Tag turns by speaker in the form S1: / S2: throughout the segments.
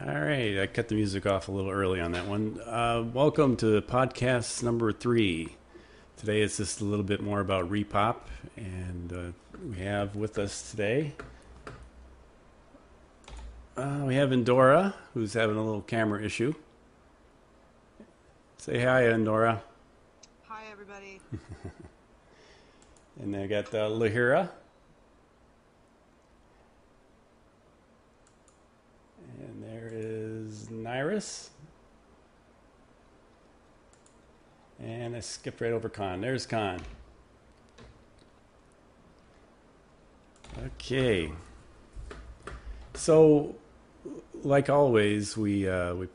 S1: All right, I cut the music off a little early on that one. Welcome to podcast number 3. Today it's just a little bit more about Repop, and we have with us today, we have Endora, who's having a little camera issue. Say hi, Endora.
S2: Hi, everybody.
S1: And I got Lahira. And there is Nyrus. And I skipped right over Khan. There's Khan. Okay. So, like always, we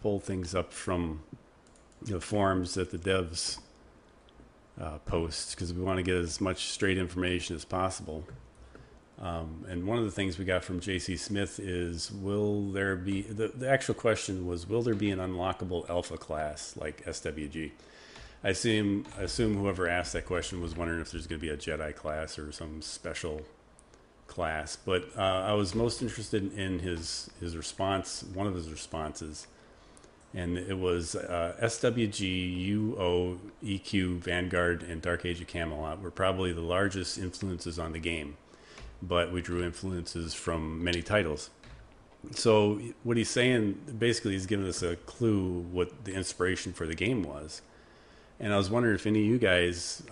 S1: pull things up from the forums that the devs post because we want to get as much straight information as possible. And one of the things we got from J.C. Smith is, will there be, the actual question was, will there be an unlockable alpha class like SWG? I assume whoever asked that question was wondering if there's going to be a Jedi class or some special class. But I was most interested in his response, one of his responses. And it was SWG, UO, EQ, Vanguard, and Dark Age of Camelot were probably the largest influences on the game. But we drew influences from many titles. So what he's saying, basically, he's giving us a clue what the inspiration for the game was. And I was wondering if any of you guys,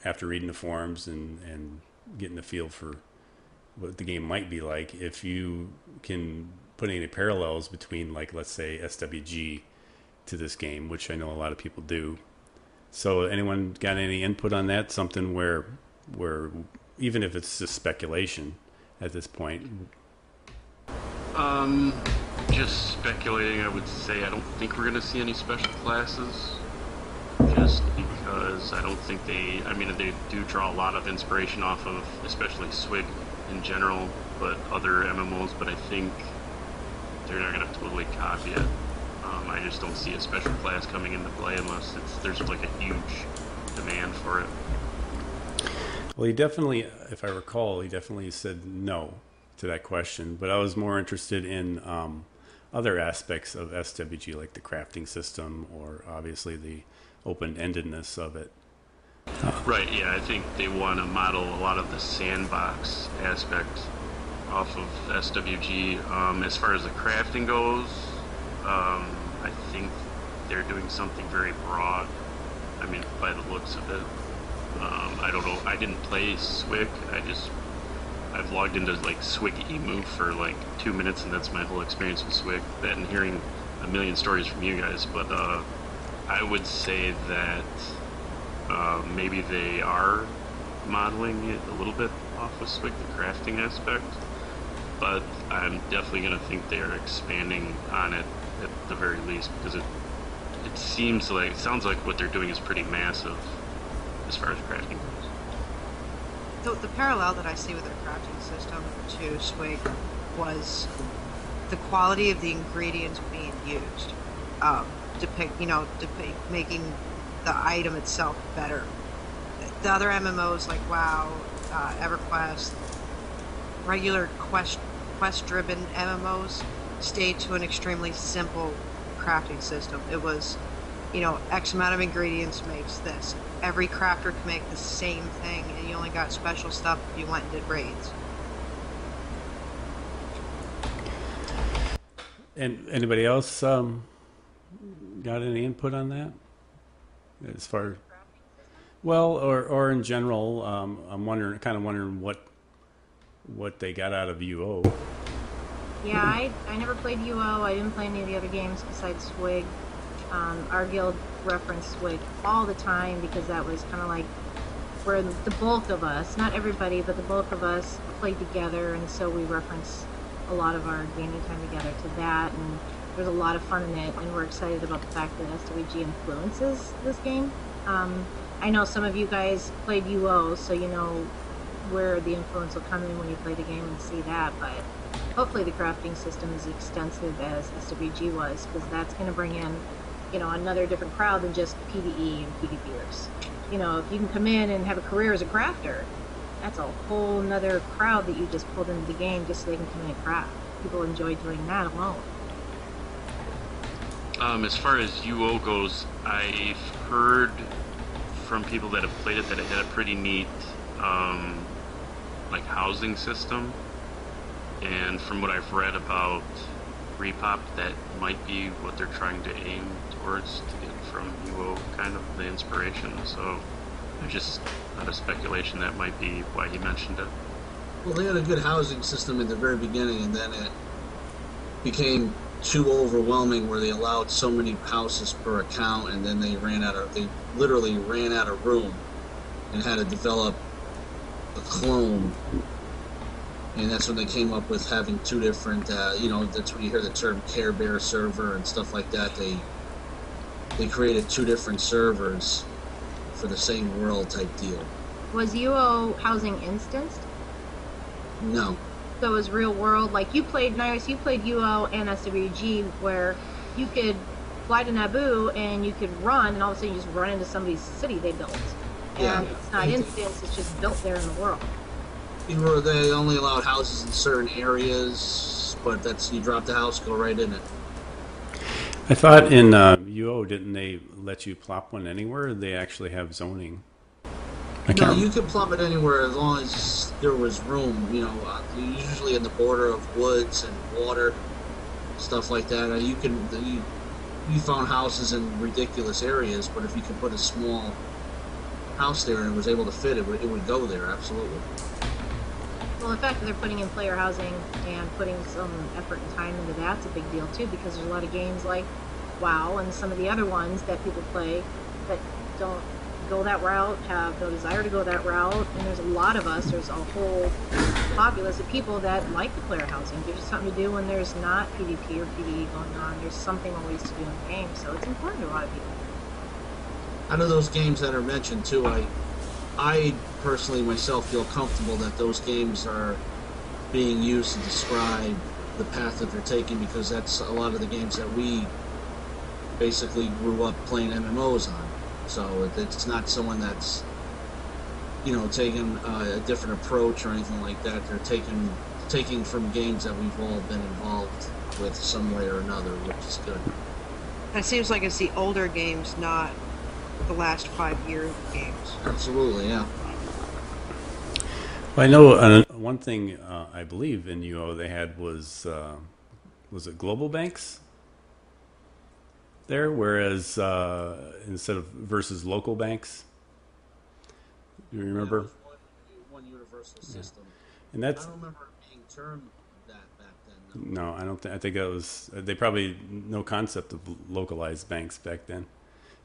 S1: after reading the forums and getting a feel for what the game might be like, if you can put any parallels between, like, let's say, SWG to this game, which I know a lot of people do. So anyone got any input on that? Something where even if it's just speculation at this point.
S3: Just speculating, I would say I don't think we're going to see any special classes. Just because I don't think they do draw a lot of inspiration off of, especially Swig in general, but other MMOs, but I think they're not going to totally copy it. I just don't see a special class coming into play unless there's like a huge demand for it.
S1: Well, he definitely, if I recall, he definitely said no to that question. But I was more interested in other aspects of SWG, like the crafting system or obviously the open-endedness of it.
S3: Right, yeah, I think they want to model a lot of the sandbox aspect off of SWG. As far as the crafting goes, I think they're doing something very broad. I mean, by the looks of it. I don't know. I didn't play Swig. I've logged into like Swig Emu for like 2 minutes, and that's my whole experience with Swig. That and hearing a million stories from you guys, but I would say that maybe they are modeling it a little bit off of Swig, the crafting aspect. But I'm definitely going to think they are expanding on it at the very least, because it sounds like what they're doing is pretty massive as far as crafting goes.
S2: The parallel that I see with their crafting system to Swig was the quality of the ingredients being used, making the item itself better. The other MMOs like WoW, EverQuest, regular quest-driven MMOs stayed to an extremely simple crafting system. It was, X amount of ingredients makes this. Every crafter can make the same thing, and you only got special stuff if you went and did raids.
S1: And anybody else got any input on that? As far, well, or in general, I'm wondering what they got out of UO.
S4: Yeah, I never played UO. I didn't play any of the other games besides Swig. Our guild referenced Swig all the time because that was kind of like where the bulk of us, not everybody, but the bulk of us played together, and so we reference a lot of our gaming time together to that, and there's a lot of fun in it, and we're excited about the fact that SWG influences this game. I know some of you guys played UO, so you know where the influence will come in when you play the game and see that, but hopefully the crafting system is extensive as SWG was, because that's going to bring in another different crowd than just PvE and PvPers. If you can come in and have a career as a crafter, that's a whole nother crowd that you just pulled into the game just so they can come in and craft. People enjoy doing that alone.
S3: As far as UO goes, I've heard from people that have played it that it had a pretty neat, like housing system. And from what I've read about Repop, that might be what they're trying to aim towards to get from UO, kind of the inspiration. So, just out of speculation, that might be why he mentioned it.
S5: Well, they had a good housing system in the very beginning, and then it became too overwhelming where they allowed so many houses per account, and then they literally ran out of room and had to develop a clone. And that's when they came up with having two different, that's when you hear the term Care Bear server and stuff like that. They created two different servers for the same world type deal.
S4: Was UO housing instanced?
S5: No.
S4: So it was real world. Like you played UO and SWG, where you could fly to Naboo and you could run, and all of a sudden you just run into somebody's city they built.
S5: Yeah.
S4: And it's not instanced; it's just built there in the world.
S5: They only allowed houses in certain areas, but you drop the house, go right in it.
S1: I thought in UO, didn't they let you plop one anywhere? They actually have zoning.
S5: No, you could plop it anywhere as long as there was room. Usually in the border of woods and water, stuff like that. You found houses in ridiculous areas, but if you could put a small house there and it was able to fit, it would go there, absolutely.
S4: Well, the fact that they're putting in player housing and putting some effort and time into that's a big deal too, because there's a lot of games like WoW and some of the other ones that people play that don't go that route, have no desire to go that route, and there's a lot of us, there's a whole populace of people that like the player housing. There's just something to do when there's not PvP or PvE going on. There's something always to do in the game, so it's important to a lot of people.
S5: Out of those games that are mentioned too, I personally myself feel comfortable that those games are being used to describe the path that they're taking, because that's a lot of the games that we basically grew up playing MMOs on. So it's not someone that's, taking a different approach or anything like that. They're taking from games that we've all been involved with some way or another, which is good.
S2: It seems like it's the older games, not the last 5 year games.
S5: Absolutely, yeah.
S1: Well, I know one thing I believe in UO they had was it global banks there, whereas instead of versus local banks. Do you remember?
S5: Yeah, one universal system.
S1: Yeah. And that's,
S5: I don't remember it being termed that back then.
S1: No, I don't think. I think that was they probably no concept of localized banks back then.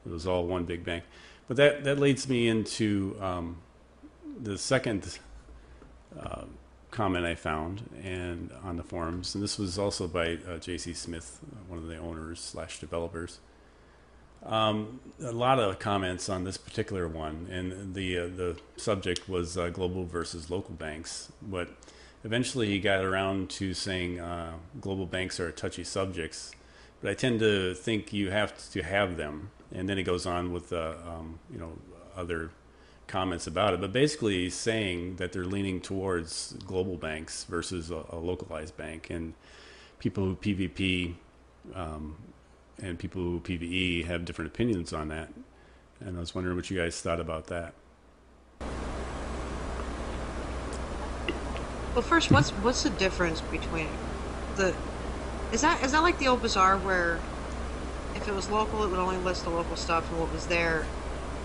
S1: It was all one big bank. But that leads me into the second comment I found and on the forums, and this was also by J.C. Smith, one of the owners / developers. A lot of comments on this particular one, and the subject was global versus local banks. But eventually he got around to saying global banks are touchy subjects, but I tend to think you have to have them. And then he goes on with other comments about it. But basically he's saying that they're leaning towards global banks versus a localized bank. And people who PvP and people who PvE have different opinions on that. And I was wondering what you guys thought about that.
S2: Well, first, what's the difference between is that like the old bazaar where if it was local, it would only list the local stuff and what was there.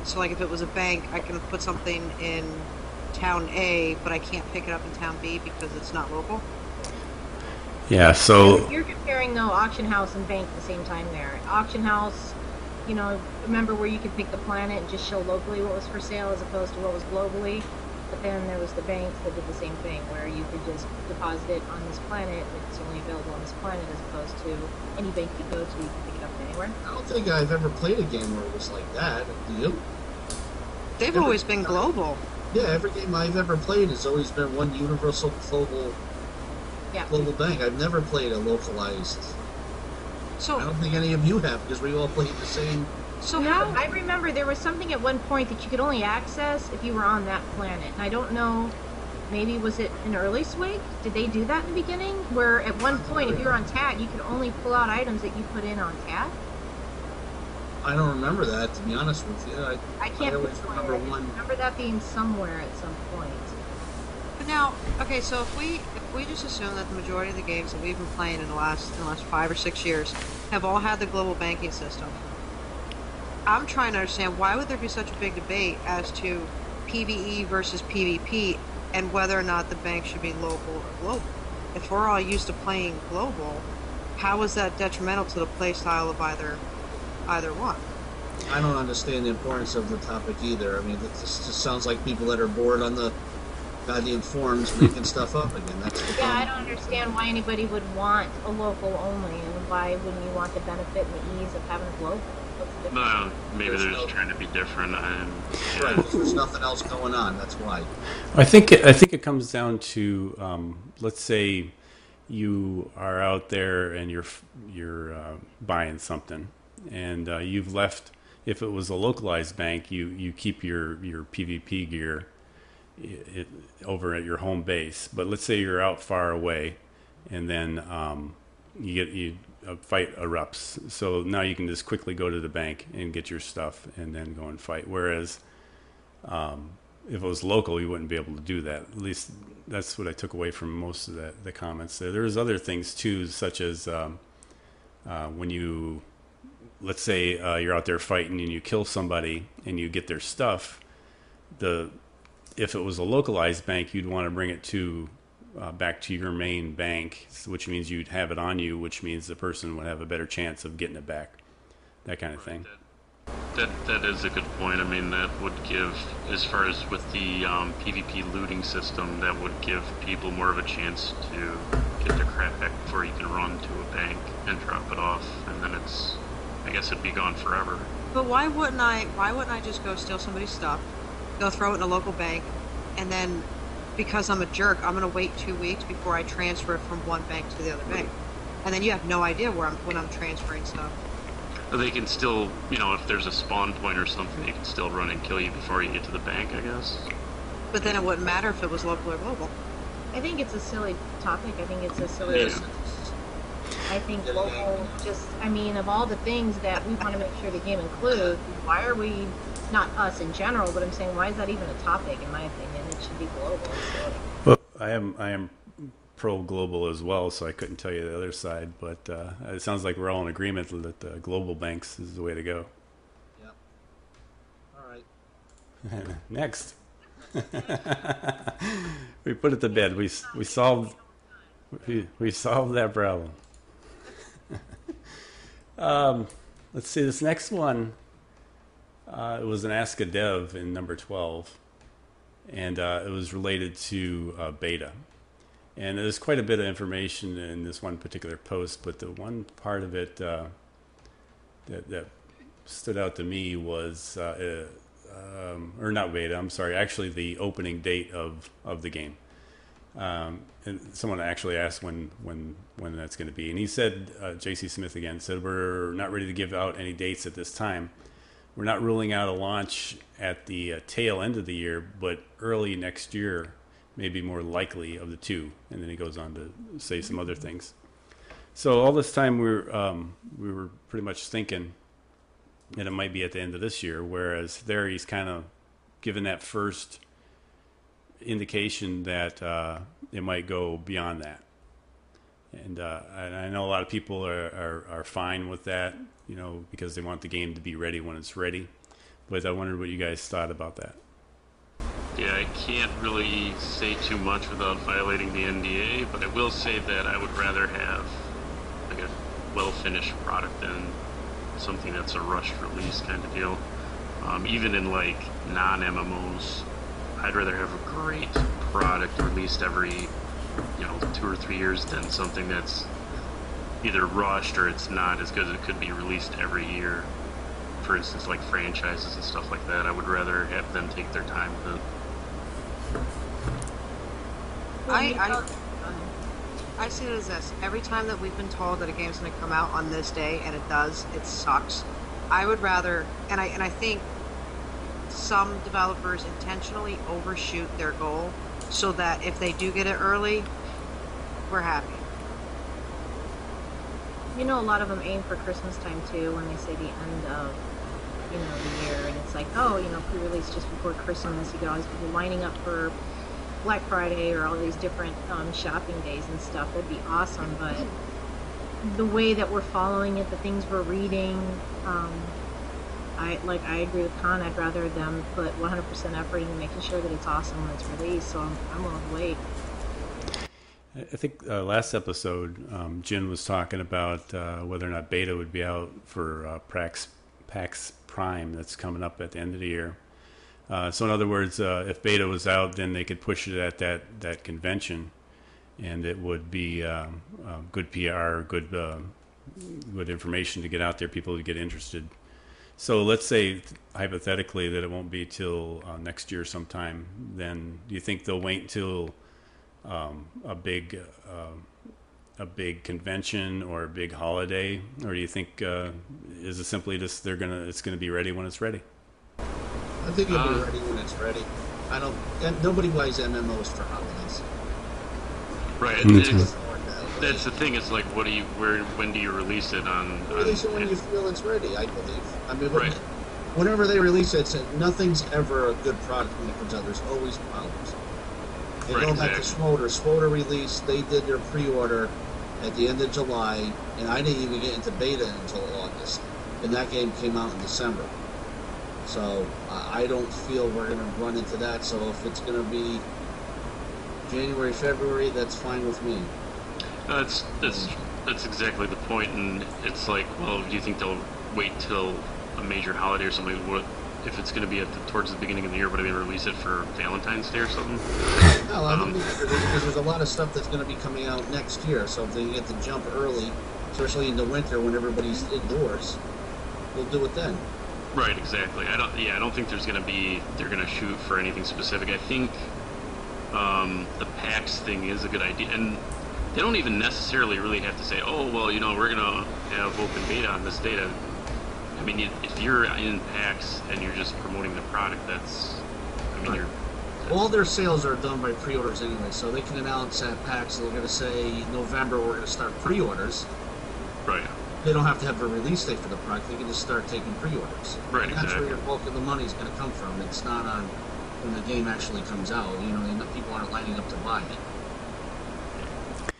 S2: So, like, if it was a bank, I can put something in town A, but I can't pick it up in town B because it's not local.
S1: Yeah, so
S4: You're comparing, though, auction house and bank at the same time there. Auction house, remember where you could pick the planet and just show locally what was for sale as opposed to what was globally? But then there was the banks that did the same thing, where you could just deposit it on this planet, it's only available on this planet, as opposed to any bank you go to, you can pick it up anywhere.
S5: I don't think I've ever played a game where it was like that. Do you?
S2: They've always been global.
S5: Yeah, every game I've ever played has always been one universal global bank. I've never played a localized.
S2: So
S5: I don't think any of you have, because we all played the same.
S2: So
S4: No,
S2: how?
S4: I remember there was something at one point that you could only access if you were on that planet. And I don't know, maybe was it an early Swig? Did they do that in the beginning? Where at one point, if you were on TAT, you could only pull out items that you put in on TAT?
S5: I don't remember that, to be honest with you.
S4: I can't
S5: always
S4: pinpoint
S5: remember
S4: it. I
S5: one.
S4: remember that being somewhere at some point.
S2: But now, okay, so if we just assume that the majority of the games that we've been playing in the last 5 or 6 years have all had the global banking system, I'm trying to understand why would there be such a big debate as to PvE versus PvP and whether or not the bank should be local or global. If we're all used to playing global, how is that detrimental to the play style of either one?
S5: I don't understand the importance of the topic either. I mean, this just sounds like people that are bored on the goddamn forums making stuff up again. That's the
S4: Yeah, I
S5: problem.
S4: don't understand why anybody would want a local only, and why wouldn't you want the benefit and the ease of having a global? What's the difference?
S3: No, maybe they're just trying to be different.
S5: Right, 'cause there's nothing else going on. That's why.
S1: I think it comes down to let's say you are out there and you're buying something, and you've left. If it was a localized bank, you keep your PvP gear over at your home base. But let's say you're out far away, and then a fight erupts. So now you can just quickly go to the bank and get your stuff, and then go and fight. Whereas if it was local, you wouldn't be able to do that. At least that's what I took away from most of the comments. There's other things too, such as when you, let's say you're out there fighting and you kill somebody and you get their stuff. If it was a localized bank, you'd want to bring it to back to your main bank, which means you'd have it on you, which means the person would have a better chance of getting it back. That kind of thing.
S3: That is a good point. I mean, that would give, as far as with the PvP looting system, that would give people more of a chance to get their crap back before you can run to a bank and drop it off, and then I guess it'd be gone forever.
S2: But why wouldn't I just go steal somebody's stuff, go throw it in a local bank, and then because I'm a jerk, I'm gonna wait 2 weeks before I transfer it from one bank to the other bank, and then you have no idea when I'm transferring stuff.
S3: They can still, if there's a spawn point or something, they can still run and kill you before you get to the bank, I guess.
S2: But then it wouldn't matter if it was local or global.
S4: I think it's a silly topic. I think it's a silly.
S3: Yeah.
S4: I think local, of all the things that we want to make sure the game includes, why are we, not us in general, but I'm saying, why is that even a topic, in my opinion? It should be global. It's silly.
S1: Well, I am pro global as well, so I couldn't tell you the other side. But it sounds like we're all in agreement that global banks is the way to go.
S5: Yep. All right.
S1: Next, we put it to bed. We solved that problem. Let's see this next one. It was an Ask a Dev in number 12, and it was related to beta. And there's quite a bit of information in this one particular post, but the one part of it that stood out to me was, or not beta, I'm sorry, actually the opening date of the game. And someone actually asked when that's going to be. And he said, J.C. Smith again, said, we're not ready to give out any dates at this time. We're not ruling out a launch at the tail end of the year, but early next year may be more likely of the two. And then he goes on to say some other things. So all this time we were pretty much thinking that it might be at the end of this year, whereas there he's kind of given that first indication that it might go beyond that. And I know a lot of people are fine with that, because they want the game to be ready when it's ready. But I wondered what you guys thought about that.
S3: Yeah, I can't really say too much without violating the NDA, but I will say that I would rather have like a well-finished product than something that's a rushed release kind of deal. Even in like non-MMOs, I'd rather have a great product released every 2 or 3 years than something that's either rushed or it's not as good as it could be released every year. For instance, like franchises and stuff like that, I would rather have them take their time with it.
S2: I see it as this. Every time that we've been told that a game's going to come out on this day, and it does, it sucks. I would rather, and I think some developers intentionally overshoot their goal so that if they do get it early, we're happy.
S4: A lot of them aim for Christmas time too when they say the end of the year, and it's like, oh, pre-release just before Christmas. You get all these people lining up for Black Friday or all these different shopping days and stuff. That'd be awesome, but the way that we're following it, the things we're reading, I agree with Con. I'd rather them put 100% effort into making sure that it's awesome when it's released. So I'm willing to wait.
S1: I think last episode, Jin was talking about whether or not beta would be out for PAX Prime that's coming up at the end of the year. So in other words, if beta was out, then they could push it at that convention, and it would be good PR, good information to get out there, people to get interested. So let's say hypothetically that it won't be till next year sometime. Then do you think they'll wait till a big convention or a big holiday, or do you think is it simply just it's gonna be ready when it's ready?
S5: I think it'll be ready when it's ready. Nobody buys MMOs for holidays.
S3: Right. That's the thing. It's like, when do you release it on?
S5: Release it when you feel it's ready. I believe. I mean,
S3: right.
S5: Whenever they release it, nothing's ever a good product when it comes out. There's always problems. They go back to Swoder. Swoder released. They did their pre-order at the end of July, and I didn't even get into beta until August, and that game came out in December. So I don't feel we're going to run into that. So if it's going to be January, February, that's fine with me.
S3: That's exactly the point, and it's like, well, do you think they'll wait till a major holiday or something? What if it's going to be towards the beginning of the year? But they release it for Valentine's Day or something?
S5: No, I don't think because there's a lot of stuff that's going to be coming out next year. So if they get to jump early, especially in the winter when everybody's indoors, we'll do it then.
S3: Right, exactly. I don't think they're going to shoot for anything specific. I think the PAX thing is a good idea, and they don't even necessarily really have to say, oh, well, we're going to have open beta on this data. I mean, if you're in PAX and you're just promoting the product,
S5: all their sales are done by pre-orders anyway, so they can announce at PAX they're going to say November we're going to start pre-orders.
S3: Right.
S5: They don't have to have a release date for the product. They can just start taking pre-orders.
S3: Right,
S5: and
S3: exactly.
S5: that's where your bulk of the money is going to come from. It's not on when the game actually comes out. People aren't lining up to buy it.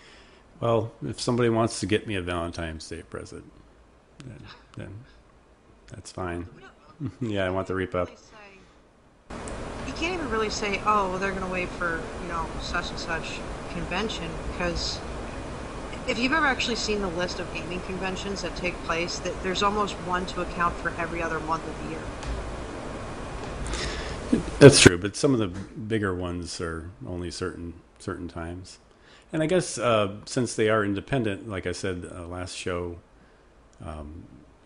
S1: Well, if somebody wants to get me a Valentine's Day present, then that's fine. Yeah, I want the Repop.
S2: You can't even really say, oh, well, they're going to wait for, such and such convention, because if you've ever actually seen the list of gaming conventions that take place, there's almost one to account for every other month of the year.
S1: That's true, but some of the bigger ones are only certain times. And I guess since they are independent, like I said last show,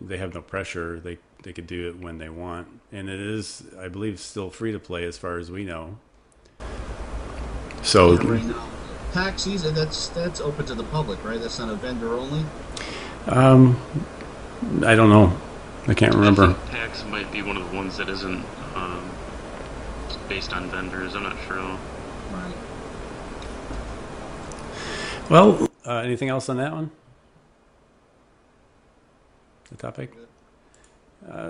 S1: they have no pressure. They could do it when they want, and it is, I believe, still free to play as far as we know. So
S5: right now, PAX season, that's open to the public, right? That's not a vendor only.
S1: I don't know. I can't remember.
S3: I think PAX might be one of the ones that isn't based on vendors. I'm not sure though.
S5: Right.
S1: Well, anything else on that one? The topic?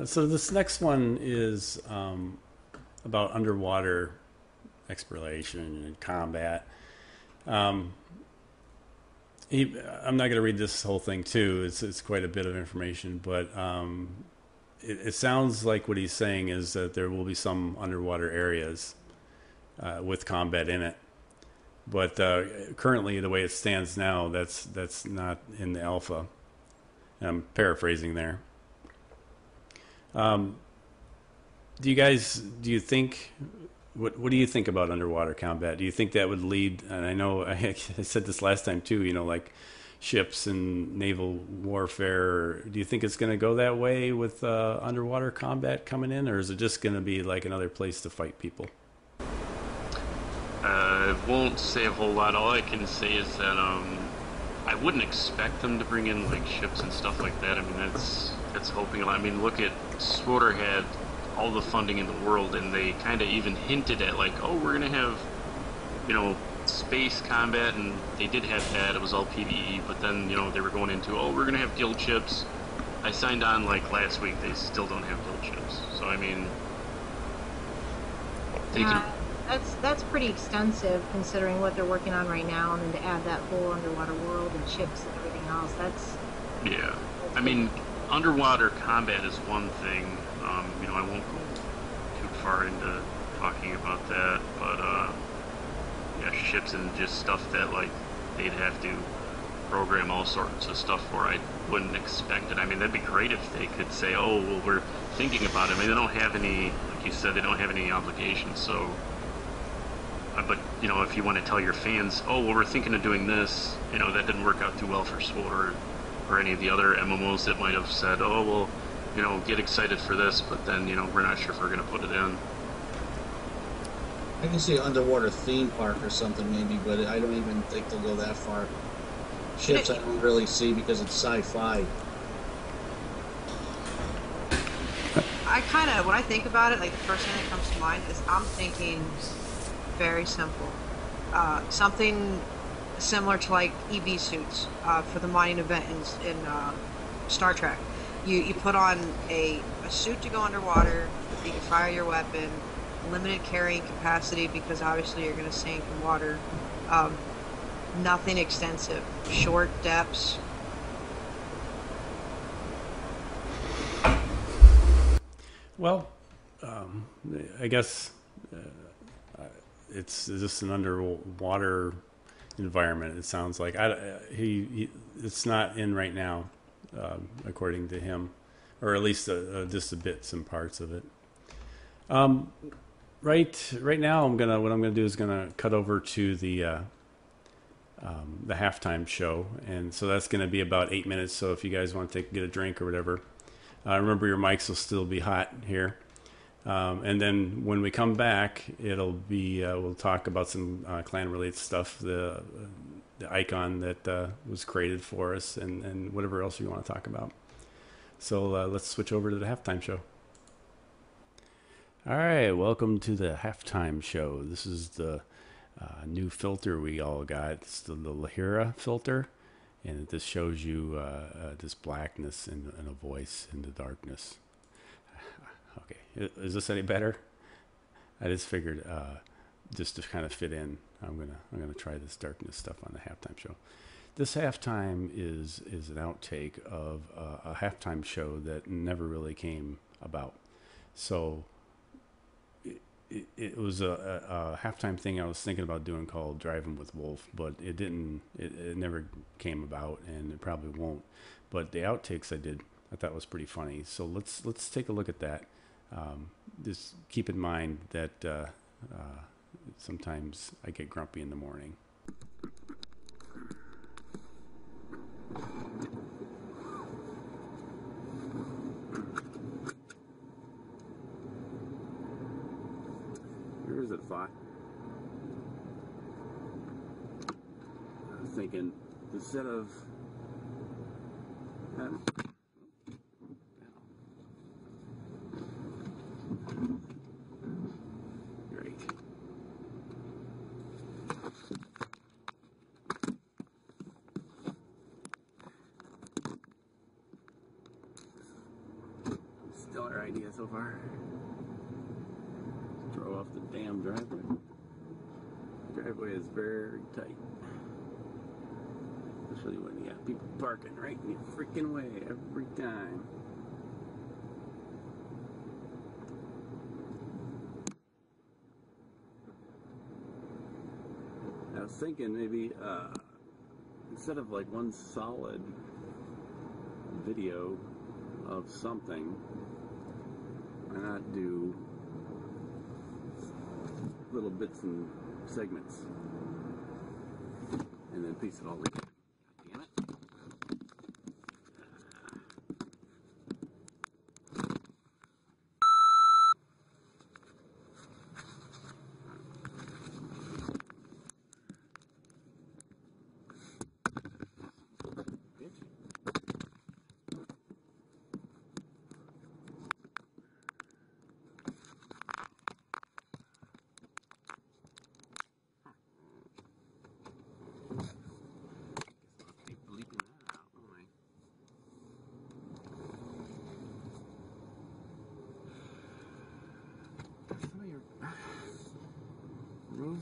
S1: So this next one is about underwater exploration and combat. I'm not going to read this whole thing too. It's quite a bit of information, but it sounds like what he's saying is that there will be some underwater areas with combat in it. But currently, the way it stands now, that's not in the alpha. I'm paraphrasing there. Do you think, what do you think about underwater combat? Do you think that would lead, and I know I said this last time too, like ships and naval warfare, do you think it's going to go that way with underwater combat coming in, or is it just going to be like another place to fight people?
S3: I won't say a whole lot. All I can say is that I wouldn't expect them to bring in like ships and stuff like that. I mean, that's hoping a lot. I mean, look at Swoder had all the funding in the world, and they kind of even hinted at like, oh, we're gonna have, space combat, and they did have that. It was all PvE, but then they were going into, oh, we're gonna have guild ships, I signed on like last week. They still don't have build ships. So I mean, they can.
S4: That's pretty extensive considering what they're working on right now, and then to add that whole underwater world and ships and everything else.
S3: Yeah. I mean, underwater combat is one thing. You know, I won't go too far into talking about that, but yeah, ships and just stuff that like they'd have to program all sorts of stuff for. I wouldn't expect it. I mean, that'd be great if they could say, "Oh, well, we're thinking about it." I mean, they don't have any, like you said, they don't have any obligations. So, but you know, if you want to tell your fans, "Oh, well, we're thinking of doing this," you know, that didn't work out too well for SWORD or any of the other MMOs that might have said, "Oh, well, you know, get excited for this," but then you know, we're not sure if we're going to put it in.
S5: I can see an underwater theme park or something maybe, but I don't even think they'll go that far. Ships I don't really see because it's sci-fi.
S2: I kind of, when I think about it, like the first thing that comes to mind is I'm thinking very simple. Something similar to like EV suits for the mining event in Star Trek. You put on a suit to go underwater, you can fire your weapon, limited carrying capacity because obviously you're going to sink in water. Nothing extensive, short depths.
S1: Well, I guess it's just an underwater environment. It sounds like it's not in right now, according to him, or at least just a bit, some parts of it. Right now, what I'm gonna do is gonna cut over to the halftime show, and so that's gonna be about 8 minutes. So if you guys want to get a drink or whatever. Remember, your mics will still be hot here. And then when we come back, it'll be we'll talk about some clan-related stuff, the icon that was created for us, and whatever else you want to talk about. So let's switch over to the halftime show. All right, welcome to the halftime show. This is the new filter we all got. It's the Lahira filter. And this shows you this blackness and a voice in the darkness. Okay, is this any better? I just figured just to kind of fit in, I'm gonna try this darkness stuff on the halftime show. This halftime is an outtake of a halftime show that never really came about. So it was a halftime thing I was thinking about doing called Driving with Wolf, but it didn't. It never came about, and it probably won't. But the outtakes I thought was pretty funny. So let's take a look at that. Just keep in mind that sometimes I get grumpy in the morning. Where is it, Fly? I was thinking, instead of... Great. Stellar idea so far. Throw off the damn driveway. The driveway is very tight. Especially when you got people parking right in your freaking way every time. I was thinking maybe instead of like one solid video of something, why not do little bits and segments and then piece it all together. Damn it.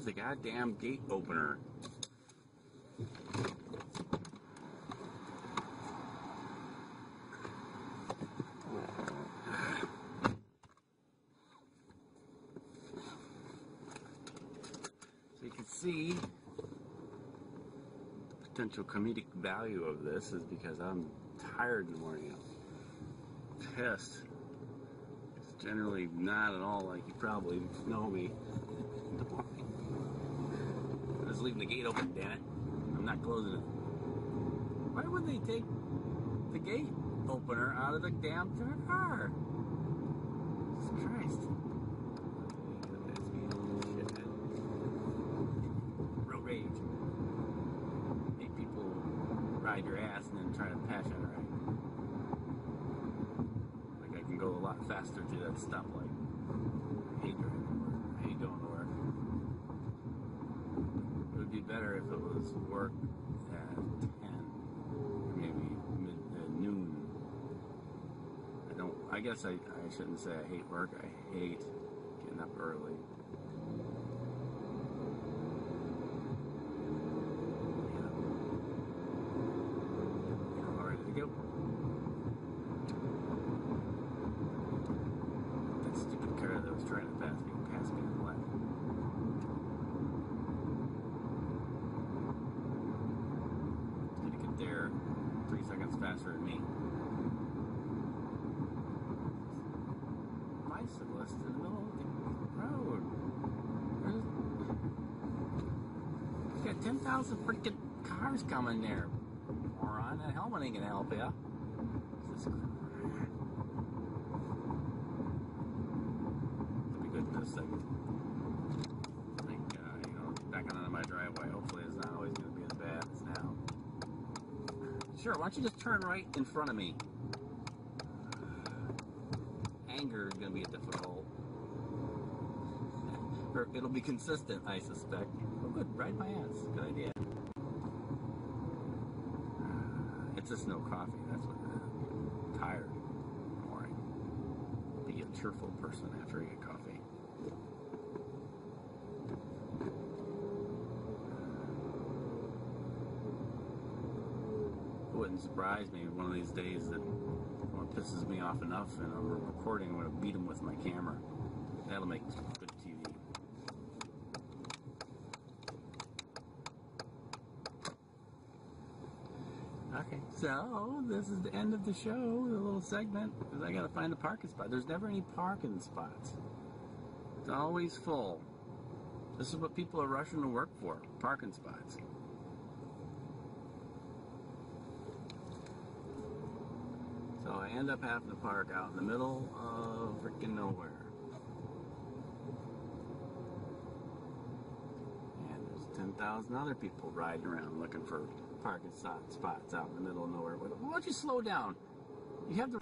S6: Where's the goddamn gate opener? So you can see the potential comedic value of this is because I'm tired in the morning. I'm pissed. It's generally not at all like you probably know me. I'm just leaving the gate open, damn it. I'm not closing it. Why would they take the gate opener out of the damn car? Jesus Christ. Road rage. Make people ride your ass and then try to passion ride. Like I can go a lot faster through that stoplight. I hate driving to work. I hate going to work. It would be better if it was work at 10, or maybe noon. I guess I shouldn't say I hate work. I hate getting up early. Yeah. I'm all ready to go. That stupid car that was trying to pass me on the left. It's gonna get there 3 seconds faster than me. Bicyclist in the middle of the road. You got 10,000 freaking cars coming there. Moron, that helmet ain't gonna help ya. Jesus Christ. It'll be good in this segment. I think, backing onto my driveway, hopefully it's not always gonna be as bad as now. Sure, why don't you just turn right in front of me? Anger is going to be difficult. Or it'll be consistent, I suspect. Oh, good. Ride my ass. Good idea. It's just no coffee. That's what I'm tired in the morning. Be a cheerful person after I get coffee. It wouldn't surprise me one of these days that when it pisses me off enough and I'm recording, I'm going to beat him with my camera. That'll make good TV. Okay, so this is the end of the show, the little segment, because I got to find a parking spot. There's never any parking spots. It's always full. This is what people are rushing to work for, parking spots. So I end up having to park out in the middle of freaking nowhere. And there's 10,000 other people riding around looking for parking spots out in the middle of nowhere. Why don't you slow down? You have the...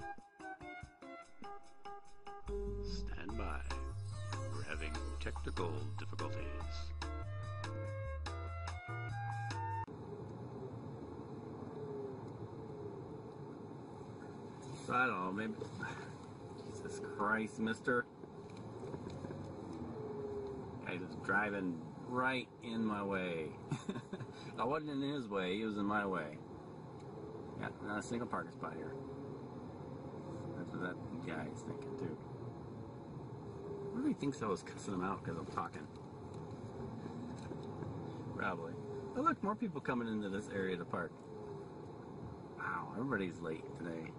S3: Stand by. We're having technical difficulties.
S6: So I don't know, maybe... Jesus Christ, mister. Guy was driving right in my way. I wasn't in his way, he was in my way. Yeah, not a single parking spot here. That's what that guy is thinking too. What do he thinks I was cussing him out because I'm talking? Probably. Oh look, more people coming into this area to park. Wow, everybody's late today.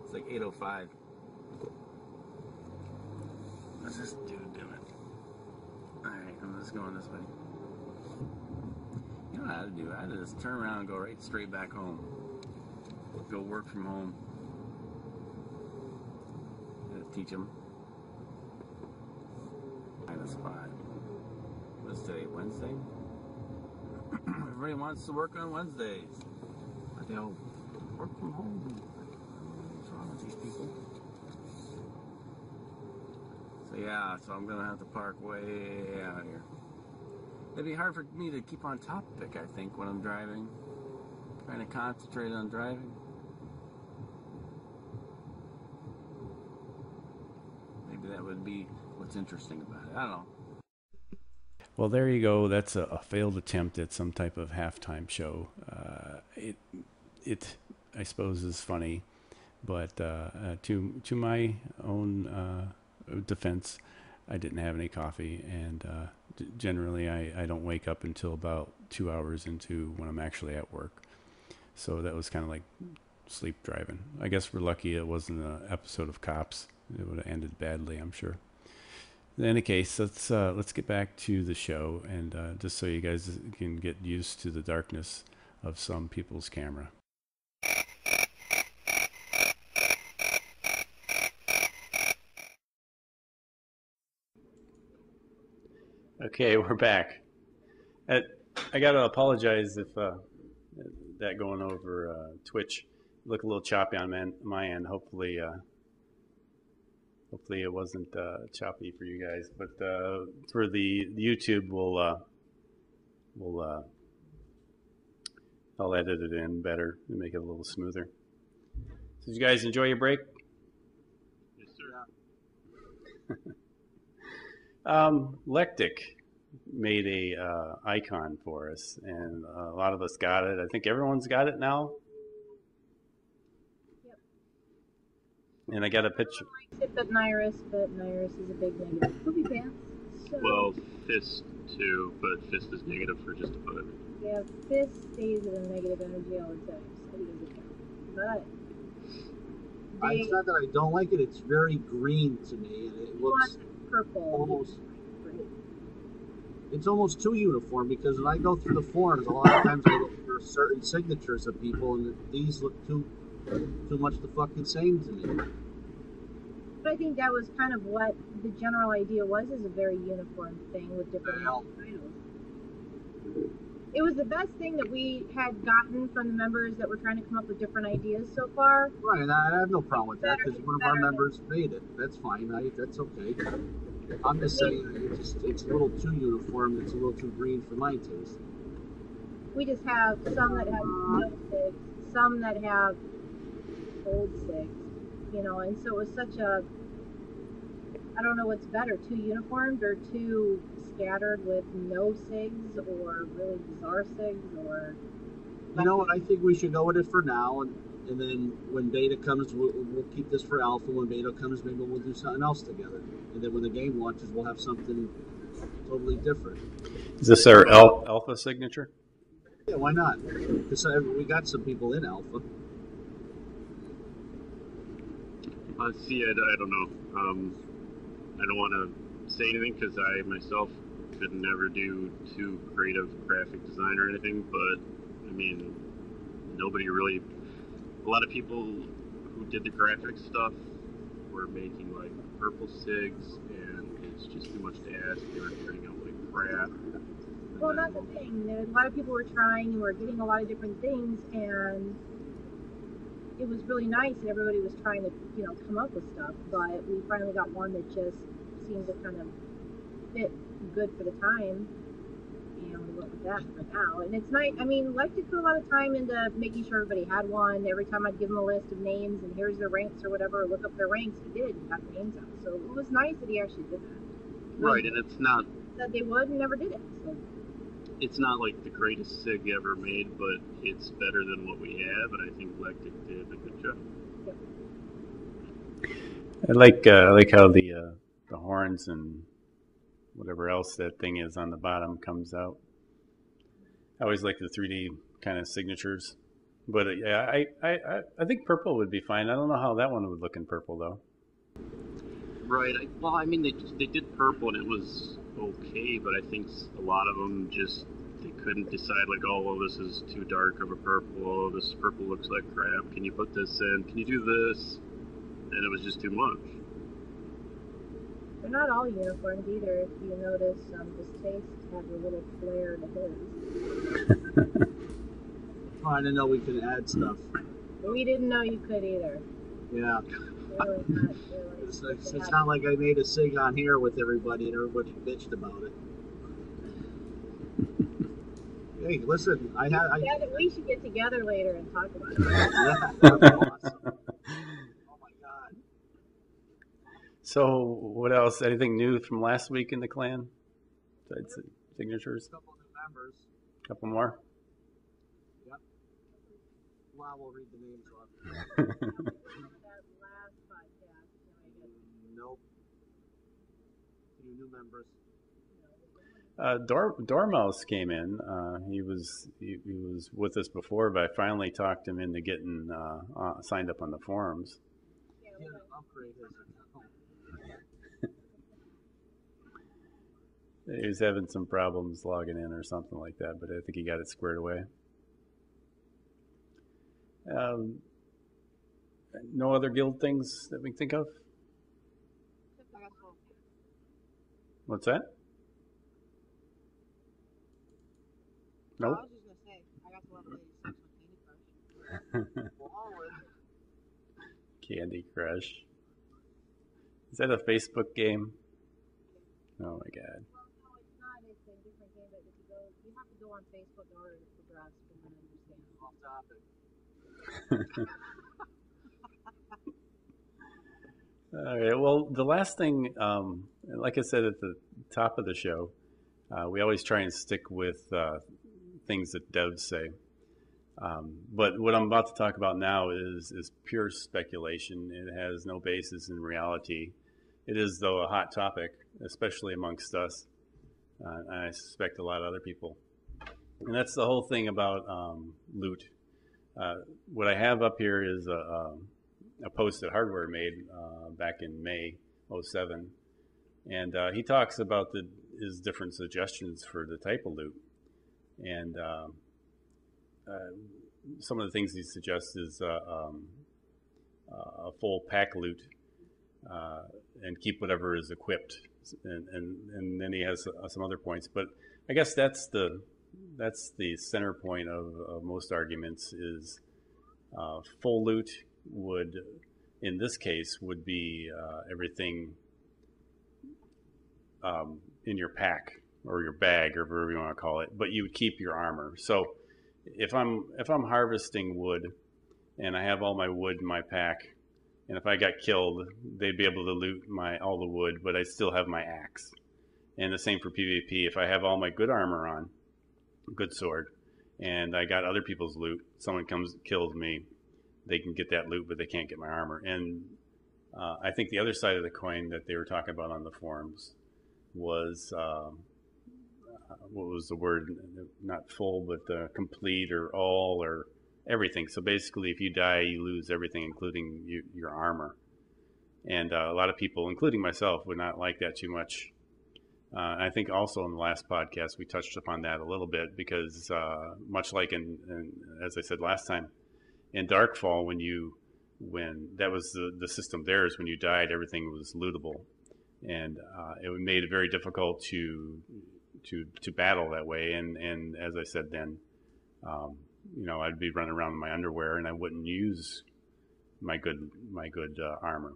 S6: It's like 8:05. What's this dude doing? Alright, I'm just going this way. You know what I had to do? I had to just turn around and go right straight back home. Go work from home. I had to teach him. Find a spot. What's today? Wednesday? Everybody wants to work on Wednesdays. But they'll work from home. What's wrong with these people? So yeah, so I'm gonna have to park way out here. It'd be hard for me to keep on topic, I think, when I'm driving. Trying to concentrate on driving. Maybe that would be what's interesting about it. I don't know.
S1: Well, there you go. That's a failed attempt at some type of halftime show. It I suppose is funny, but to my own defense, I didn't have any coffee, and generally I don't wake up until about 2 hours into when I'm actually at work. So that was kind of like sleep driving. I guess we're lucky it wasn't an episode of Cops. It would have ended badly, I'm sure. In any case, let's get back to the show, and just so you guys can get used to the darkness of some people's camera. Okay, we're back. I got to apologize if that going over Twitch look a little choppy on my end. Hopefully it wasn't choppy for you guys, but for the YouTube, I'll edit it in better and make it a little smoother. So, did you guys enjoy your break?
S3: Yes, sir.
S1: Lectic made a icon for us, and a lot of us got it. I think everyone's got it now.
S4: Yep.
S1: And I got a picture.
S4: But Nyrus is a big negative. Poopy pants. So,
S3: Well, Fist too, but Fist is negative for just about everything.
S4: yeah, Fist stays at a negative energy all the time, so he doesn't count. But
S5: It's not that I don't like it. It's very green to me, and it looks
S4: purple.
S5: almost. It's almost too uniform, because when I go through the forums, a lot of times I look for certain signatures of people, and these look too much the fucking same to me.
S4: But I think that was kind of what the general idea was, is a very uniform thing with different titles. It was the best thing that we had gotten from the members that were trying to come up with different ideas so far.
S5: Right, and I have no problem with that, because one of our members made it. That's fine. That's okay. I'm just saying it's a little too uniform. It's a little too green for my taste.
S4: We just have some that have no SIGs, some that have old SIGs, and so it was such a, I don't know what's better, too uniformed or too scattered with no SIGs or really bizarre SIGs or...
S5: You know what, I think we should go with it for now, and then when beta comes, we'll keep this for alpha. When beta comes, maybe we'll do something else together. And then when the game launches, we'll have something totally different.
S1: Is this our alpha signature?
S5: Yeah, why not? Because we got some people in alpha.
S3: See, I don't know. I don't want to say anything because I myself could never do too creative graphic design or anything, but I mean, nobody really. A lot of people who did the graphic stuff were making like purple SIGs, and it's just too much to ask. They were turning out like crap.
S4: Well, that's the thing. A lot of people were trying and were getting a lot of different things, and it was really nice that everybody was trying to, come up with stuff. But we finally got one that just seemed to kind of fit good for the time, and we went with that for now. And it's nice. I mean, Lectic put a lot of time into making sure everybody had one. Every time I'd give him a list of names and here's their ranks or whatever, or look up their ranks, he did and got the names out. So it was nice that he actually did that.
S3: Right, and it's not
S4: that they would and never did it. So.
S3: It's not like the greatest SIG ever made, but it's better than what we have, and I think Lectic did a good job.
S1: I like how the horns and whatever else that thing is on the bottom comes out. I always like the 3D kind of signatures, but yeah, I think purple would be fine. I don't know how that one would look in purple though.
S3: Right. Well, I mean, they did purple and it was okay, but I think a lot of them they couldn't decide like, oh, well, this is too dark of a purple. Oh, this purple looks like crap. Can you put this in? Can you do this? And it was just too much.
S4: They're not all uniforms either. If you notice, Distaste had a little flare to his.
S5: I didn't know we could add stuff.
S4: We didn't know you could either.
S5: Yeah.
S4: Really not,
S5: it's not like I made a SIG on here with everybody and everybody bitched about it. Hey, listen,
S4: we should get together later and talk about it.
S5: Yeah, that's awesome. Oh my god.
S1: So, what else? Anything new from last week in the clan? signatures?
S5: A couple new members.
S1: Couple more?
S5: Yep. Well, we'll read the names off.
S4: That last podcast,
S5: Nope. 2 new members.
S1: Dormouse came in. He was with us before, but I finally talked him into getting signed up on the forums.
S5: He had to upgrade his account.
S1: He was having some problems logging in or something like that, but I think he got it squared away. No other guild things that we can think of? What's that?
S2: No,
S1: Nope.
S2: I was just gonna say, I got to level 86 with Candy Crush.
S1: Candy Crush. Is that a Facebook game? Oh my god.
S4: Well, no, it's not. It's a different game, but if you have to go on Facebook in order to progress, from what I understand.
S5: Off topic.
S1: All right. Well, the last thing, like I said at the top of the show, we always try and stick with things that devs say. But what I'm about to talk about now is pure speculation. It has no basis in reality. It is, though, a hot topic, especially amongst us. And I suspect a lot of other people. And that's the whole thing about loot. What I have up here is a post that Hardware made back in May 07. And he talks about his different suggestions for the type of loot. And some of the things he suggests is a full pack loot and keep whatever is equipped. And then he has some other points. But I guess that's the center point of most arguments is full loot would, in this case, would be everything in your pack or your bag or whatever you want to call it, but you would keep your armor. So if I'm harvesting wood and I have all my wood in my pack, and if I got killed, they'd be able to loot all the wood, but I still have my axe. And the same for PvP. If I have all my good armor on, good sword, and I got other people's loot, someone kills me, they can get that loot, but they can't get my armor. And I think the other side of the coin that they were talking about on the forums was what was the word? Not full, but complete or all or everything. So basically, if you die, you lose everything, including your armor. And a lot of people, including myself, would not like that too much. I think also in the last podcast we touched upon that a little bit because much like as I said last time, in Darkfall, when that was the system there is when you died, everything was lootable, and it made it very difficult to battle that way. And as I said then, I'd be running around in my underwear and I wouldn't use my good armor.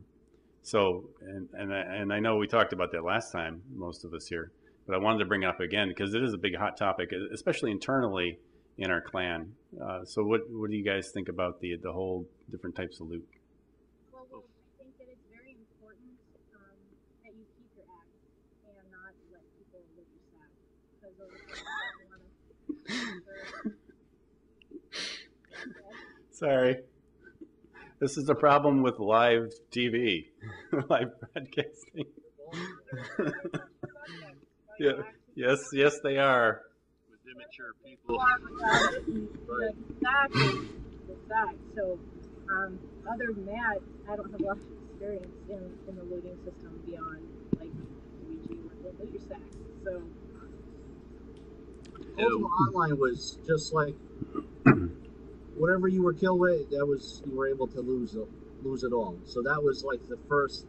S1: So, and I know we talked about that last time, most of us here, but I wanted to bring it up again because it is a big hot topic, especially internally in our clan. So what do you guys think about the whole different types of loot?
S4: Well, I think that it's very important that you keep your axe and not let people loot your sack. Because those are things that you want to...
S1: Sorry. This is a problem with live TV, live broadcasting. Yeah. Yes, they are.
S3: With immature people.
S4: Exactly. So, other than that, I don't have a lot of experience in the looting system beyond like Luigi or loot your sacks. So,
S5: Ultima Online was just like whatever you were killed with, you were able to lose it all. So that was like the first.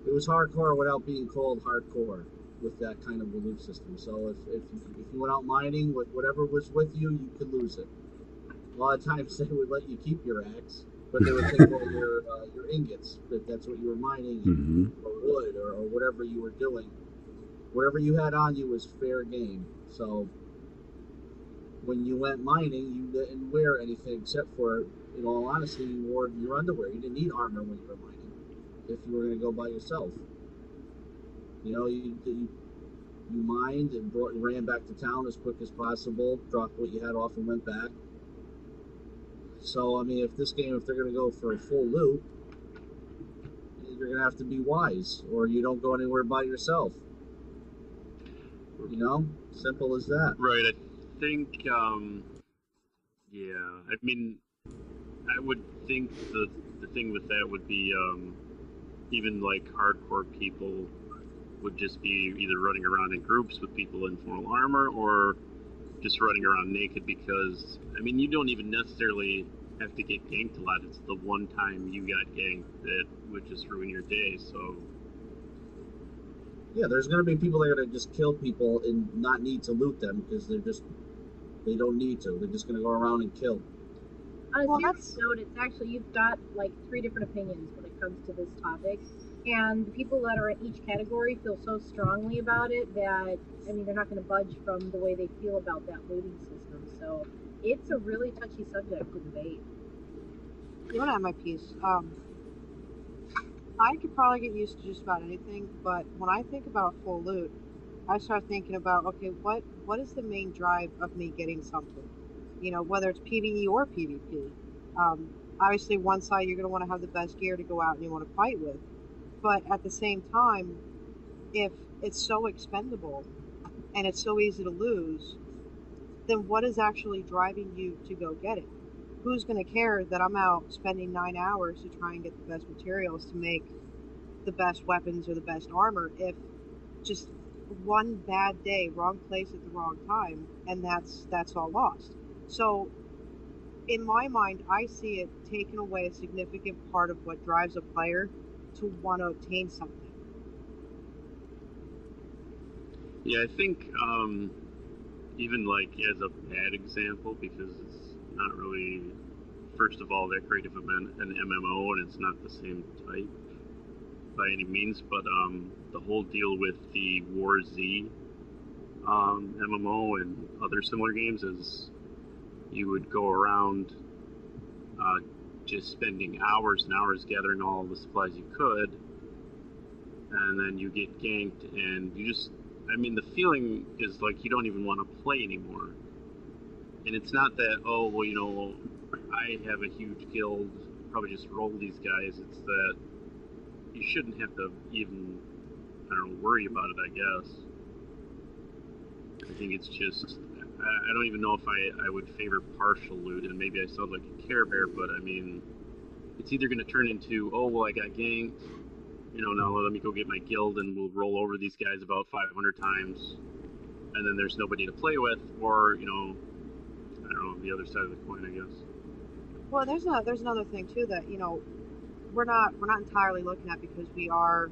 S5: It was hardcore without being called hardcore with that kind of a loot system. So if you went out mining with whatever was with you, you could lose it. A lot of times they would let you keep your axe, but they would take all your ingots if that's what you were mining, or wood or whatever you were doing. Whatever you had on you was fair game. So when you went mining, you didn't wear anything except for, in all honesty, you wore your underwear. You didn't need armor when you were mining if you were going to go by yourself. You you mined and ran back to town as quick as possible, dropped what you had off and went back. So, I mean, if they're going to go for a full loot, you're going to have to be wise, or you don't go anywhere by yourself. You know? Simple as that.
S3: Right. I think, yeah, I mean, I would think the thing with that would be, even like hardcore people would just be either running around in groups with people in full armor, or just running around naked, because, I mean, you don't even necessarily have to get ganked a lot. It's the one time you got ganked that would just ruin your day, so...
S5: Yeah, there's going to be people that are going to just kill people and not need to loot them because they don't need to. They're just going to go around and kill.
S4: On a serious note, it's actually, you've got like 3 different opinions when it comes to this topic. And the people that are in each category feel so strongly about it that, I mean, they're not going to budge from the way they feel about that looting system. So it's a really touchy subject to debate.
S2: You don't have my piece. I could probably get used to just about anything, but when I think about full loot, I start thinking about, okay, what is the main drive of me getting something? You know, whether it's PvE or PvP. Obviously, one side you're going to want to have the best gear to go out and you want to fight with. But at the same time, if it's so expendable and it's so easy to lose, then what is actually driving you to go get it? Who's going to care that I'm out spending 9 hours to try and get the best materials to make the best weapons or the best armor if just one bad day, wrong place at the wrong time, and that's all lost? So in my mind, I see it taking away a significant part of what drives a player to want to obtain something.
S3: Yeah, I think, even like as a bad example, because it's not really, first of all, that great of an MMO, and it's not the same type by any means, but the whole deal with the War Z MMO and other similar games is you would go around just spending hours and hours gathering all the supplies you could, and then you get ganked, and you just, I mean, the feeling is like you don't even want to play anymore. And it's not that, oh, well, you know, I have a huge guild, probably just roll these guys. It's that you shouldn't have to even, I don't know, worry about it, I guess. I think it's just, I don't even know if I would favor partial loot, and maybe I sound like a Care Bear, but I mean, it's either going to turn into, oh, well, I got ganked, you know, now let me go get my guild and we'll roll over these guys about 500 times, and then there's nobody to play with, or, you know, I don't know, the other side of the coin, I guess.
S2: Well, there's another thing too that, you know, we're not entirely looking at, because we are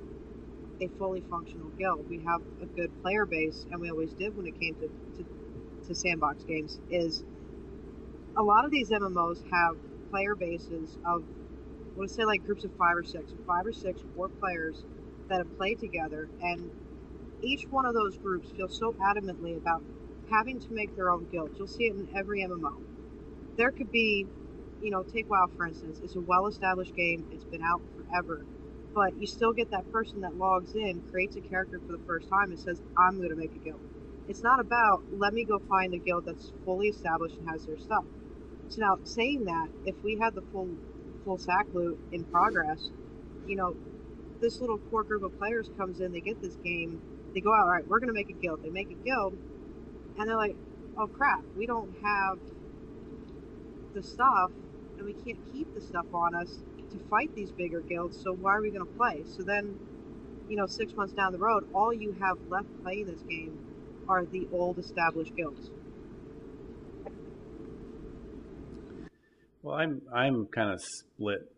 S2: a fully functional guild. We have a good player base, and we always did when it came to sandbox games. Is a lot of these MMOs have player bases of, let's say, like groups of 5 or 6, 4 players that have played together, and each one of those groups feels so adamantly about having to make their own guild. You'll see it in every MMO. There could be, you know, take WoW for instance. It's a well-established game. It's been out forever. But you still get that person that logs in, creates a character for the first time, and says, I'm going to make a guild. It's not about, let me go find a guild that's fully established and has their stuff. So now, saying that, if we had the full sack loot in progress, you know, this little core group of players comes in, they get this game, they go out, all right, we're going to make a guild. They make a guild, and they're like, oh crap, we don't have the stuff, and we can't keep the stuff on us to fight these bigger guilds, so why are we going to play? So then, you know, 6 months down the road, all you have left playing this game are the old established guilds.
S1: Well, I'm kind of split.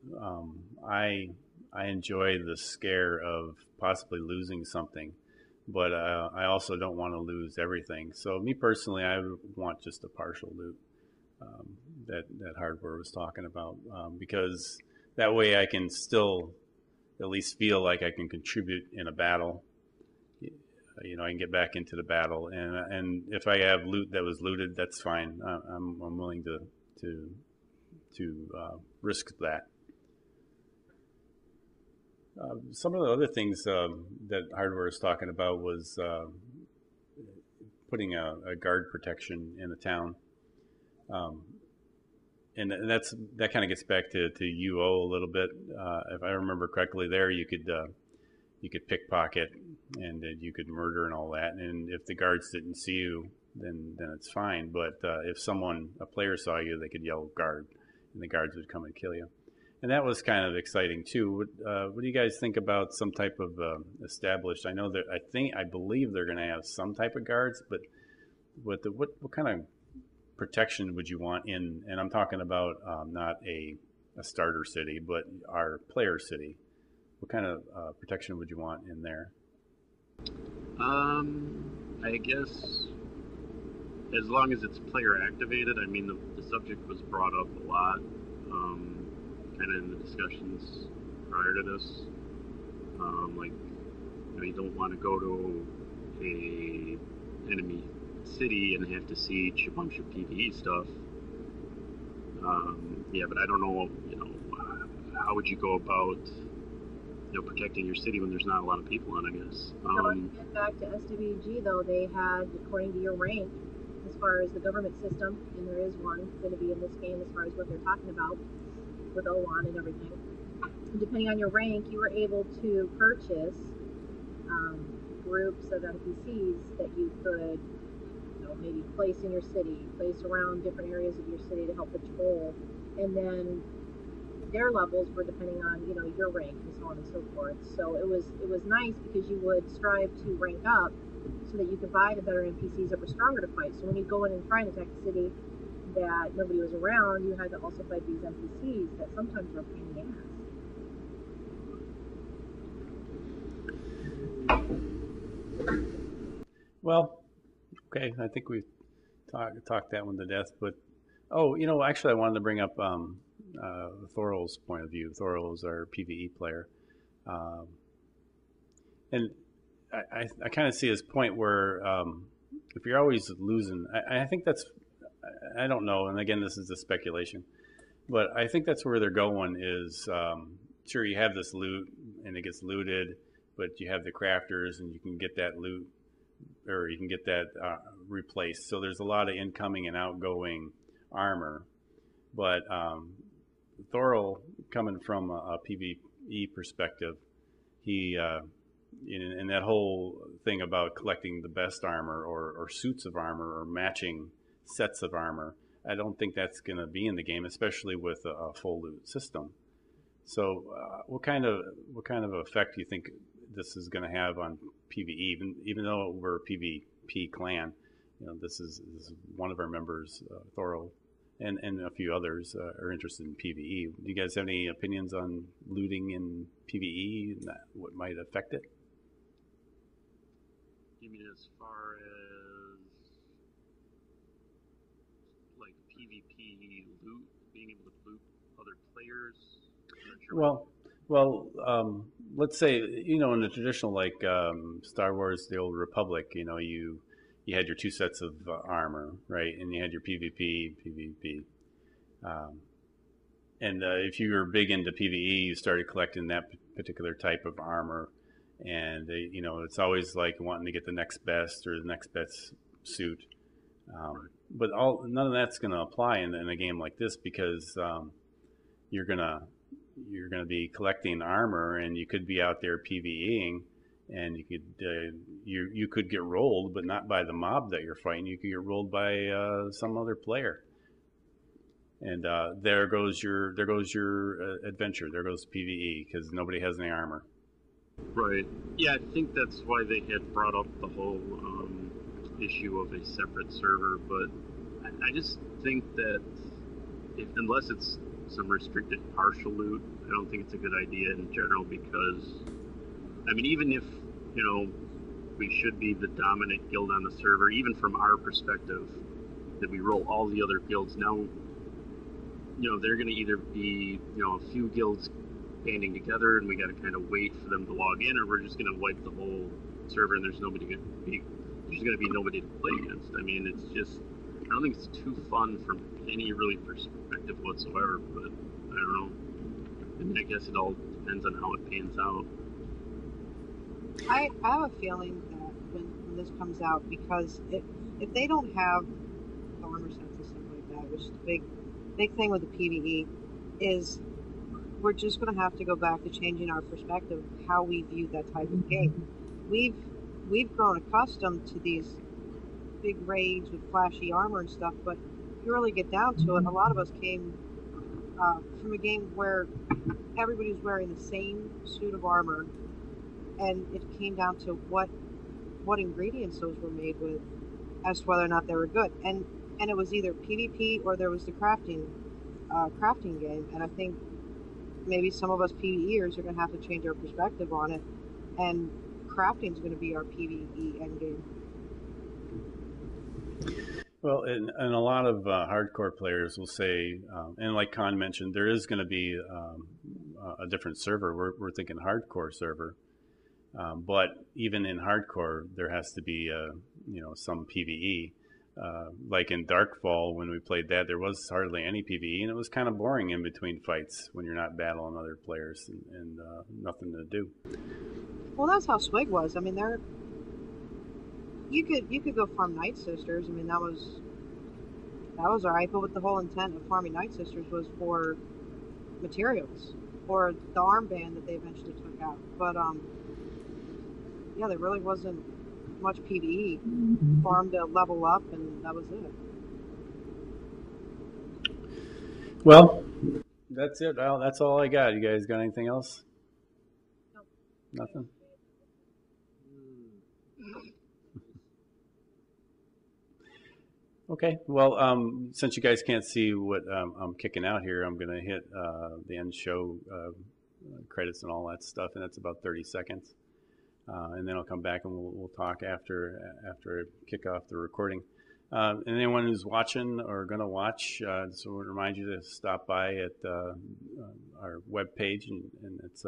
S1: I enjoy the scare of possibly losing something, but I also don't want to lose everything. So me personally, I would want just a partial loot that Hardware was talking about, because that way I can still at least feel like I can contribute in a battle. You know, I can get back into the battle, and if I have loot that was looted, that's fine. I'm willing to risk that. Some of the other things that Hardware is talking about was putting a guard protection in the town. And that kind of gets back to UO a little bit. If I remember correctly, there you could pickpocket and you could murder and all that. And if the guards didn't see you, then it's fine. But if a player saw you, they could yell guard, and the guards would come and kill you. And that was kind of exciting too. What do you guys think about some type of established? I know that I believe they're going to have some type of guards, but what kind of protection would you want in? And I'm talking about not a starter city, but our player city. What kind of protection would you want in there?
S3: I guess as long as it's player activated. I mean, the subject was brought up a lot, kind of in the discussions prior to this. You don't want to go to a enemy city and have to siege a bunch of PvE stuff. But I don't know, how would you go about, protecting your city when there's not a lot of people in, I guess.
S4: So to get back to SWG, though, they had, according to your rank, as far as the government system, and there is one going to be in this game as far as what they're talking about with O1 and everything. And depending on your rank, you were able to purchase groups of NPCs that you could maybe place in your city, place around different areas of your city to help patrol, and then their levels were depending on your rank and so on and so forth. So it was nice because you would strive to rank up so that you could buy the better NPCs that were stronger to fight. So when you go in and try and attack a city that nobody was around, you had to also fight these NPCs that sometimes were a pain in the ass.
S1: Well, okay, I think we talked that one to death. But actually, I wanted to bring up Thorol's point of view. Thorol is our PvE player, and I kind of see his point where if you're always losing, I think that's, I don't know, and again, this is a speculation, but I think that's where they're going is, sure, you have this loot and it gets looted, but you have the crafters and you can get that loot, or you can get that replaced. So there's a lot of incoming and outgoing armor. But Thorol, coming from a PvE perspective, he in that whole thing about collecting the best armor or suits of armor or matching sets of armor, I don't think that's going to be in the game, especially with a full loot system. So what kind of effect do you think this is going to have on PvE? Even though we're a PvP clan, this is one of our members, Thorol, and a few others are interested in PvE. Do you guys have any opinions on looting in PvE and what might affect it?
S3: You mean as far as like PvP loot, being able to loot other players?
S1: Sure. Well, let's say, in the traditional, like Star Wars, the Old Republic, you had your two sets of armor, right? And you had your PvP, PvP. And if you were big into PvE, you started collecting that particular type of armor. And, it's always like wanting to get the next best or the next best suit. But none of that's going to apply in a game like this because you're going to be collecting armor, and you could be out there PvEing, and you could get rolled, but not by the mob that you're fighting. You could get rolled by some other player, and there goes your adventure. There goes PvE because nobody has any armor.
S3: Right. Yeah, I think that's why they had brought up the whole issue of a separate server. But I just think that unless it's some restricted partial loot, I don't think it's a good idea in general because, I mean, even if, we should be the dominant guild on the server, even from our perspective, that we roll all the other guilds, now, they're going to either be, a few guilds banding together and we got to kind of wait for them to log in, or we're just going to wipe the whole server and there's going to be nobody to play against. I mean, it's just, I don't think it's too fun from any really perspective whatsoever, but I don't know. I mean, I guess it all depends on how it pans out.
S2: I have a feeling that when when this comes out, because if they don't have the armor sets and stuff like that, which is the big thing with the PvE, is we're just going to have to go back to changing our perspective of how we view that type of game. We've grown accustomed to these big raids with flashy armor and stuff, but if you really get down to it, a lot of us came from a game where everybody's wearing the same suit of armor, and it came down to what ingredients those were made with as to whether or not they were good. And it was either PvP or there was the crafting game. And I think maybe some of us PvEers are going to have to change our perspective on it, and crafting is going to be our PvE endgame.
S1: Well, and a lot of hardcore players will say, and like Khan mentioned, there is going to be a different server. We're thinking hardcore server, but even in hardcore, there has to be some PVE. Like in Darkfall, when we played that, there was hardly any PVE, and it was kind of boring in between fights when you're not battling other players and nothing to do.
S2: Well, that's how Swig was. I mean, you could go farm Night Sisters. I mean, that was alright, but with the whole intent of farming Night Sisters was for materials, or the armband that they eventually took out. But yeah, there really wasn't much PvE. Farm to level up, and that was it.
S1: Well, that's it. Well, that's all I got. You guys got anything else?
S2: Nope.
S1: Nothing? Okay. Well, since you guys can't see what I'm kicking out here, I'm going to hit the end show credits and all that stuff, and that's about 30 seconds. And then I'll come back and we'll talk after I kick off the recording. And anyone who's watching or going to watch, just want to remind you to stop by at our webpage, and it's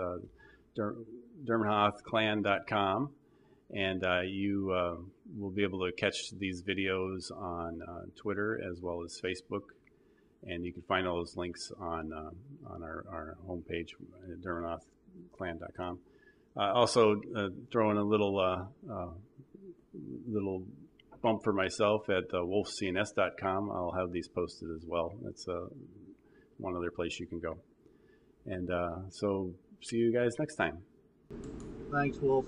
S1: Durmanhothclan.com. And you will be able to catch these videos on Twitter as well as Facebook. And you can find all those links on our homepage at Durmanhothclan.com. Also, throw in a little bump for myself at wolfcns.com. I'll have these posted as well. That's one other place you can go. And so, see you guys next time.
S5: Thanks, Wolf.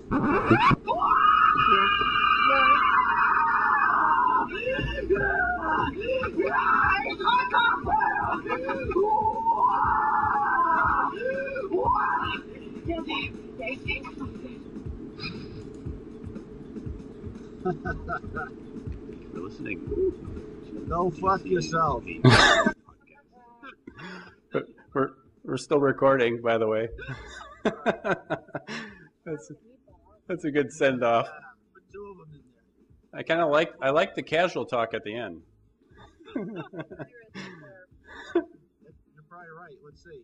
S3: For listening.
S5: Go fuck yourself.
S1: We're still recording, by the way. That's a good send off. I kind of like the casual talk at the end.
S5: You're probably right. Let's see.